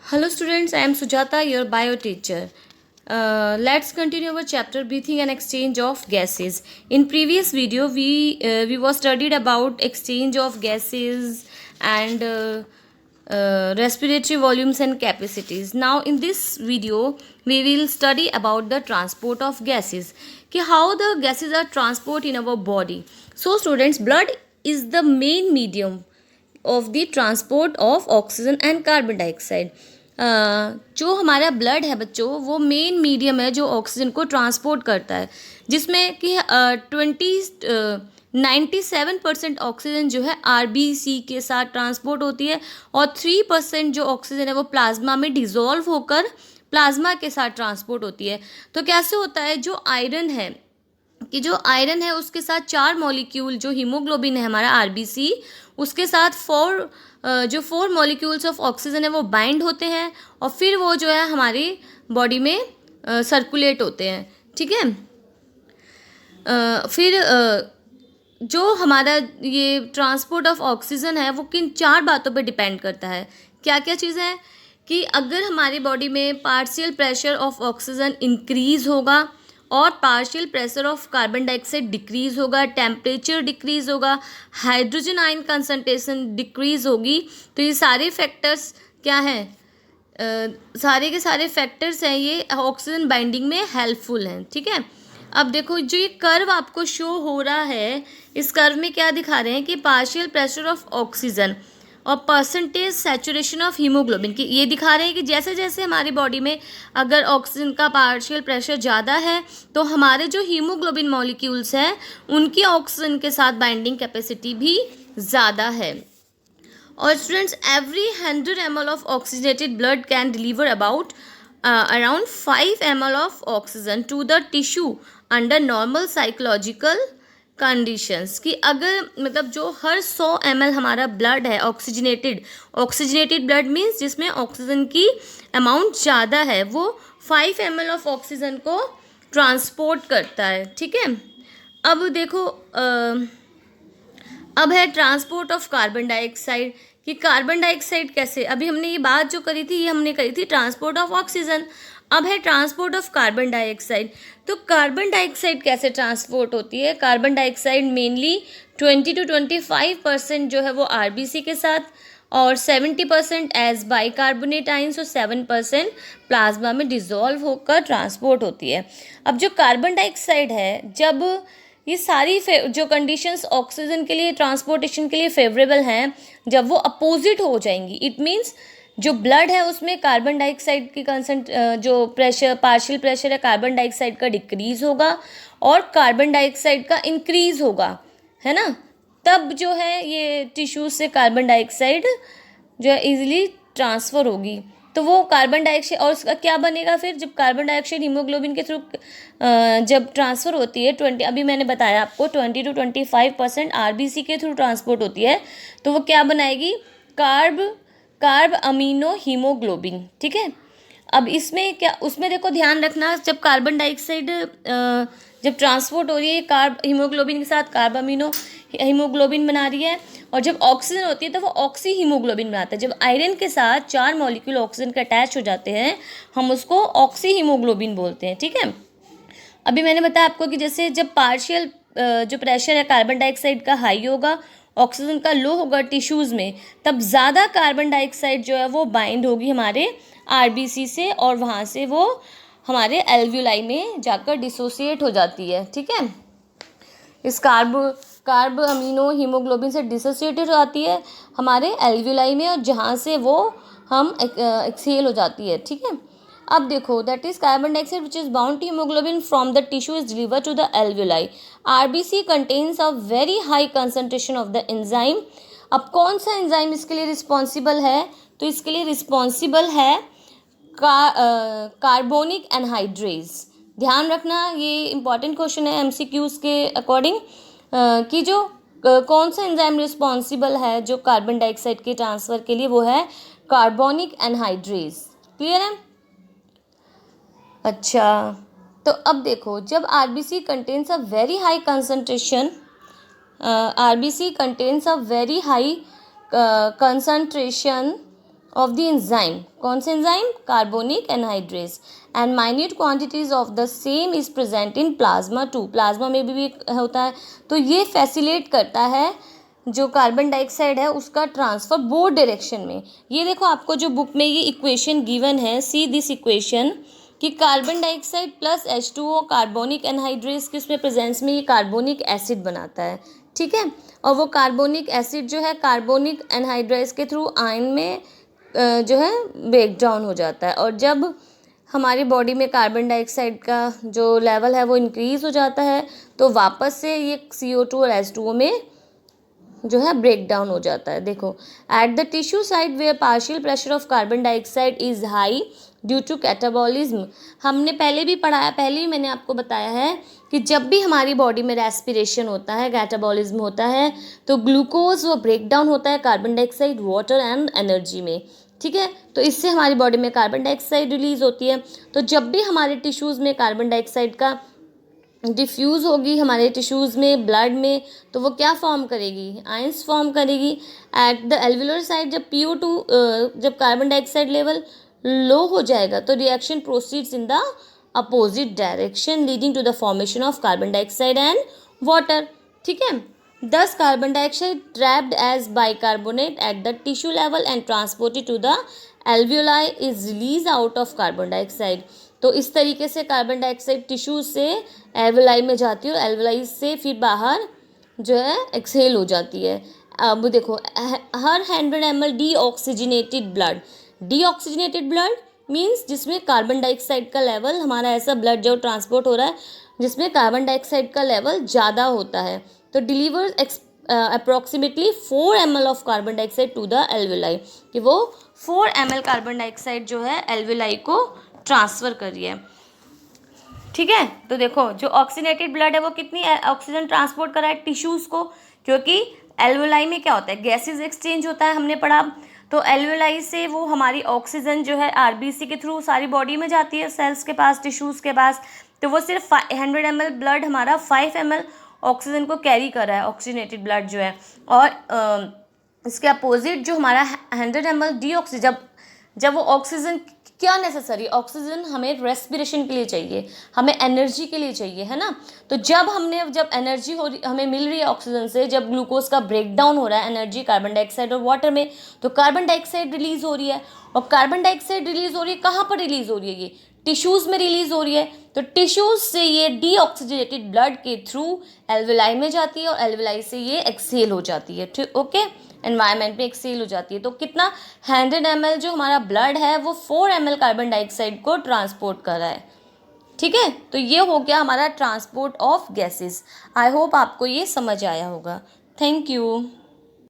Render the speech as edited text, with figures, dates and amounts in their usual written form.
Hello students, I am Sujata, your bio teacher. Let's continue our chapter breathing and exchange of gases. In previous video, we was studied about exchange of gases and respiratory volumes and capacities. Now in this video, we will study about the transport of gases. कि how the gases are transport in our body. So students, blood is the main medium of the transport of oxygen and carbon dioxide. जो हमारा blood है बच्चों, वो main medium है जो oxygen को transport करता है, जिसमें कि 97% ऑक्सीजन जो है आरबीसी के साथ ट्रांसपोर्ट होती है और 3% जो ऑक्सीजन है वो प्लाज्मा में डिजोल्व होकर प्लाज्मा के साथ ट्रांसपोर्ट होती है. तो कैसे होता है, जो आयरन है उसके साथ 4 मॉलिक्यूल, जो हीमोग्लोबिन है हमारा आरबीसी, उसके साथ 4 मॉलिक्यूल्स ऑफ ऑक्सीजन है वो बाइंड होते हैं और फिर वो जो है हमारी बॉडी में सर्कुलेट होते हैं. ठीक है. फिर जो हमारा ये ट्रांसपोर्ट ऑफ ऑक्सीजन है वो किन 4 बातों पे डिपेंड करता है. क्या क्या चीज़ है कि अगर हमारी बॉडी में partial pressure of oxygen increase होगा और partial pressure of carbon dioxide decrease होगा, टेम्परेचर डिक्रीज होगा, हाइड्रोजन आयन कंसंट्रेशन डिक्रीज होगी, तो ये सारे फैक्टर्स क्या हैं, सारे के सारे फैक्टर्स हैं, ये ऑक्सीजन बाइंडिंग में हेल्पफुल हैं. ठीक है. अब देखो जो ये कर्व आपको शो हो रहा है, इस कर्व में क्या दिखा रहे हैं कि पार्शियल प्रेशर ऑफ ऑक्सीजन और परसेंटेज सैचुरेशन ऑफ हीमोग्लोबिन की ये दिखा रहे हैं कि जैसे जैसे हमारी बॉडी में अगर ऑक्सीजन का पार्शियल प्रेशर ज़्यादा है तो हमारे जो हीमोग्लोबिन मॉलिक्यूल्स हैं उनकी ऑक्सीजन के साथ बाइंडिंग कैपेसिटी भी ज़्यादा है. और students, every 100 ml of oxygenated blood can deliver about around 5 ml of oxygen to the tissue under normal psychological conditions. कि अगर मतलब जो हर 100 ml हमारा ब्लड है ऑक्सीजनेटेड ब्लड मीन्स जिसमें ऑक्सीजन की अमाउंट ज़्यादा है, वो 5 ml ऑफ ऑक्सीजन को ट्रांसपोर्ट करता है. ठीक है. अब देखो अब है ट्रांसपोर्ट ऑफ कार्बन डाइऑक्साइड. कि कार्बन डाइऑक्साइड कैसे, अभी हमने ये बात जो करी थी ये हमने करी थी ट्रांसपोर्ट ऑफ ऑक्सीजन. अब है ट्रांसपोर्ट ऑफ कार्बन डाइऑक्साइड. तो कार्बन डाइऑक्साइड कैसे ट्रांसपोर्ट होती है. कार्बन डाइऑक्साइड मेनली 20 to 25% जो है वो आरबीसी के साथ और 70% एज बाइकार्बोनेट आयंस और 7% प्लाज्मा में डिजोल्व होकर ट्रांसपोर्ट होती है. अब जो कार्बन डाइऑक्साइड है, जब ये सारी जो कंडीशंस ऑक्सीजन के लिए ट्रांसपोर्टेशन के लिए फेवरेबल हैं, जब वो अपोजिट हो जाएंगी, इट मीन्स जो ब्लड है उसमें कार्बन डाइऑक्साइड की जो प्रेशर, पार्शियल प्रेशर है कार्बन डाइऑक्साइड का डिक्रीज होगा और कार्बन डाइऑक्साइड का इंक्रीज होगा, है ना. तब जो है ये टिश्यूज से कार्बन डाइऑक्साइड जो है इजीली ट्रांसफ़र होगी. तो वो कार्बन डाइऑक्साइड और उसका क्या बनेगा फिर, जब कार्बन डाइऑक्साइड हीमोग्लोबिन के थ्रू जब ट्रांसफ़र होती है 20, अभी मैंने बताया आपको 20 to 25% आरबीसी के थ्रू ट्रांसपोर्ट होती है, तो वो क्या बनाएगी, कार्ब अमीनो हीमोग्लोबिन. ठीक है. अब इसमें क्या, उसमें देखो ध्यान रखना, जब कार्बन डाइऑक्साइड जब ट्रांसपोर्ट हो रही है कार्ब हीमोग्लोबिन के साथ कार्ब अमीनो हीमोग्लोबिन बना रही है, और जब ऑक्सीजन होती है तो वो ऑक्सी हीमोग्लोबिन बनाता है. जब आयरन के साथ 4 मॉलिक्यूल ऑक्सीजन के अटैच हो जाते हैं हम उसको ऑक्सी हीमोग्लोबिन बोलते हैं. ठीक है. अभी मैंने बताया आपको कि जैसे जब पार्शियल जो प्रेशर है कार्बन डाइऑक्साइड का हाई होगा, ऑक्सीजन का लो होगा टिश्यूज़ में, तब ज़्यादा कार्बन डाइऑक्साइड जो है वो बाइंड होगी हमारे आरबीसी से और वहाँ से वो हमारे एल्व्यूलाई में जाकर डिसोसिएट हो जाती है. ठीक है. इस कार्ब अमीनो हीमोग्लोबिन से डिसोसिएट हो जाती है हमारे एल्व्यूलाई में और जहाँ से वो हम एक्सहेल हो जाती है. ठीक है. अब देखो, that is carbon dioxide which is bound to haemoglobin from the tissue is deliver to the alveoli. RBC contains a very high concentration of the enzyme. अब कौन सा एंजाइम इसके लिए रिस्पॉन्सिबल है, तो इसके लिए रिस्पॉन्सिबल है कार्बोनिक एनहाइड्रेज. ध्यान रखना, ये इंपॉर्टेंट क्वेश्चन है एमसीक्यूज के अकॉर्डिंग कि जो कौन सा एंजाइम रिस्पॉन्सिबल है जो कार्बन डाइऑक्साइड के ट्रांसफ़र के लिए, वो है कार्बोनिक एनहाइड्रेज. क्लियर है. अच्छा, तो अब देखो, जब RBC contains a very high concentration of the enzyme. कौन से enzyme? Carbonic anhydrase. And minute quantities of the same is present in plasma too. Plasma में भी होता है. तो ये फैसिलिटेट करता है जो कार्बन डाइऑक्साइड है उसका ट्रांसफर बोथ डायरेक्शन में. ये देखो आपको जो बुक में ये इक्वेशन गिवन है, सी दिस इक्वेशन, कि carbon dioxide plus H2O carbonic anhydrase के उसमें प्रेजेंस में ये कार्बोनिक एसिड बनाता है. ठीक है. और वो कार्बोनिक एसिड जो है कार्बोनिक एनहाइड्रेस के थ्रू आयन में जो है ब्रेक डाउन हो जाता है. और जब हमारी बॉडी में कार्बन डाइऑक्साइड का जो लेवल है वो इंक्रीज़ हो जाता है तो वापस से ये CO2 और H2O में जो है ब्रेक डाउन हो जाता है. देखो, at the tissue side where partial pressure of carbon dioxide is high due to catabolism. हमने पहले भी पढ़ाया, पहले ही मैंने आपको बताया है कि जब भी हमारी बॉडी में रेस्पिरेशन होता है, कैटाबॉलिज्म होता है, तो ग्लूकोज वो ब्रेक डाउन होता है carbon dioxide, water and energy में. ठीक है. तो इससे हमारी बॉडी में कार्बन डाइऑक्साइड रिलीज होती है. तो जब भी हमारे टिश्यूज़ में कार्बन डाइऑक्साइड का डिफ्यूज़ होगी हमारे टिश्यूज़ में, ब्लड में, तो वो क्या फॉर्म करेगी? आयंस फॉर्म करेगी. एट द एल्वुलर साइड जब जब कार्बन डाइऑक्साइड लेवल लो हो जाएगा तो reaction proceeds in the opposite direction leading to the formation of carbon dioxide and water. ठीक है. Thus carbon dioxide trapped as bicarbonate at the tissue level and transported to the alveoli is released out of carbon dioxide. तो इस तरीके से carbon dioxide tissue से alveoli में जाती है और एल्वेलाई से फिर बाहर जो है एक्सहेल हो जाती है. अब देखो, हर 100 ml deoxygenated blood, deoxygenated blood means जिसमें कार्बन डाइऑक्साइड का लेवल, हमारा ऐसा ब्लड जो ट्रांसपोर्ट हो रहा है जिसमें कार्बन डाइऑक्साइड का लेवल ज़्यादा होता है, तो delivers approximately 4 ml of carbon dioxide to the alveoli, कि वो 4 ml कार्बन डाइऑक्साइड जो है एल्वेलाई को ट्रांसफ़र करिए. ठीक है. तो देखो, जो ऑक्सीजनेटेड ब्लड है वो कितनी ऑक्सीजन ट्रांसपोर्ट करा है टिश्यूज़ को, क्योंकि एल्वेलाई में क्या होता है, गैसेज एक्सचेंज होता है, हमने पढ़ा. तो एल्वेलाई से वो हमारी ऑक्सीजन जो है RBC के थ्रू सारी बॉडी में जाती है, सेल्स के पास, टिश्यूज़ के पास. तो वो सिर्फ 100 ml ब्लड हमारा 5 ml ऑक्सीजन को कैरी कर रहा है, ऑक्सीजनेटेड ब्लड जो है. और इसके अपोजिट जो हमारा 100 ml डीऑक्सीजन, जब वो ऑक्सीजन क्या नेसेसरी, ऑक्सीजन हमें रेस्पिरेशन के लिए चाहिए, हमें एनर्जी के लिए चाहिए, है ना. तो जब एनर्जी हो रही हमें मिल रही है ऑक्सीजन से, जब ग्लूकोज का ब्रेक डाउन हो रहा है एनर्जी कार्बन डाइऑक्साइड और वाटर में, तो कार्बन डाइऑक्साइड रिलीज हो रही है. और कार्बन डाइऑक्साइड रिलीज हो रही है, कहाँ पर रिलीज हो रही है? ये टिश्यूज़ में रिलीज हो रही है. तो टिश्यूज़ से ये डीऑक्सीजनेटेड ब्लड के थ्रू एल्वेलाई में जाती है और एल्वेलाई से ये एक्सहेल हो जाती है. ठीक, ओके, एनवायरनमेंट में एक्सहेल हो जाती है. तो कितना 100 ml जो हमारा ब्लड है वो 4 ml कार्बन डाइऑक्साइड को ट्रांसपोर्ट कर रहा है. ठीक है. तो ये हो गया हमारा transport of gases. I hope आपको ये समझ आया होगा. Thank you.